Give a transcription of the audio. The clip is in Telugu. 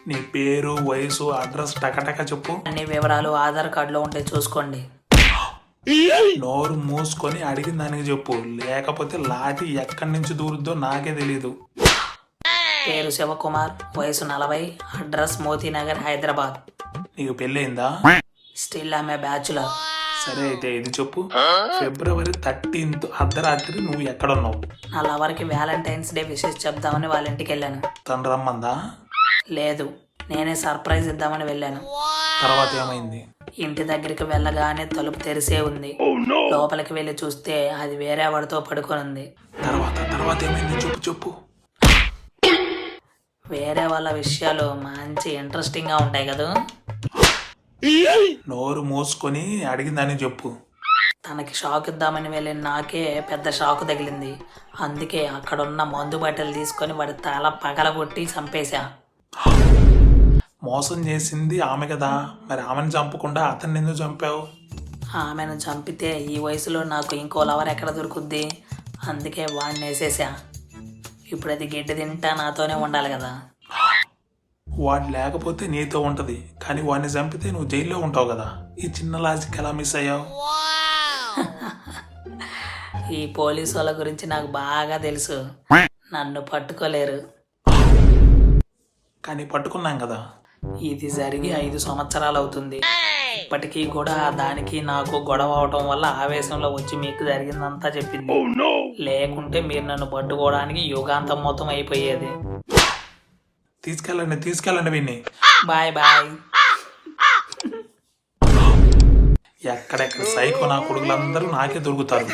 నీ పేరు, వయసు, అడ్రస్ టకటక చెప్పు. అన్ని వివరాలు ఆధార్ కార్డులో ఉంటే చూసుకోండి. నోరు మూసుకొని అడిగిన దానికి చెప్పు, లేకపోతే లాఠీ ఎక్కడి నుంచి దూరుద్దో నాకే తెలీదు. పేరు శివకుమార్, వయసు 40, అడ్రస్ మోతీనగర్, హైదరాబాద్. నీకు పెళ్ళయిందా? స్టిల్ ఆమె బ్యాచులర్. సరే అయితే ఇది చెప్పు, February 13th అర్ధరాత్రి నువ్వు ఎక్కడున్నావు? నా లవర్కి వ్యాలంటైన్స్ డే విషెస్ చెప్దామని వాళ్ళ ఇంటికి వెళ్ళాను. తను రమ్మందా? లేదు, నేనే సర్ప్రైజ్ ఇద్దామని వెళ్ళాను. తర్వాత ఏమైంది? ఇంటి దగ్గరికి వెళ్ళగానే తలుపు తెరిసే ఉంది. లోపలికి వెళ్ళి చూస్తే అది వేరే వాడితో పడుకొని ఉంది. తర్వాత ఏమైంది చెప్పు చెప్పు. వేరే వాళ్ళ విషయాలు మంచి ఇంట్రెస్టింగ్ గా ఉంటాయి కదా. నోరు మూసుకొని అడిగిన దానికి చెప్పు. తనకి షాక్ ఇద్దామని వెళ్ళిన నాకే పెద్ద షాక్ తగిలింది. అందుకే అక్కడున్న మందు బాటలు తీసుకొని వాడి తల పగలగొట్టి చంపేశా. మోసం చేసింది ఆమె కదా, మరి ఆమెను చంపకుండా అతన్ని ఎందుకు చంపావు? ఆమెను చంపితే ఈ వయసులో నాకు ఇంకో లవర్ ఎక్కడ దొరుకుద్ది? అందుకే వాడిని వేసేసా. ఇప్పుడు అది గిడ్డ తింటా నాతోనే ఉండాలి కదా. వాడు లేకపోతే నీతో ఉంటది, కానీ వాడిని చంపితే నువ్వు జైల్లో ఉంటావు కదా. ఈ చిన్న లాజిక్ ఎలా మిస్ అయ్యావు? ఈ పోలీసు వాళ్ళ గురించి నాకు బాగా తెలుసు. నన్ను పట్టుకోలేరు. కానీ పట్టుకున్నాం కదా. ఇది జరిగి 5 సంవత్సరాలు అవుతుంది. ఇప్పటికీ కూడా దానికి నాకు గొడవ అవటం వల్ల ఆవేశంలో వచ్చి మీకు జరిగిందంతా చెప్పింది. లేకుంటే మీరు నన్ను పట్టుకోవడానికి యుగాంతం మొత్తం అయిపోయేది. తీసుకెళ్ళండి విన్ని. Bye bye. ఎక్కడెక్కడ సైకో నా కొడుకులందరూ నాకే దొరుకుతారు.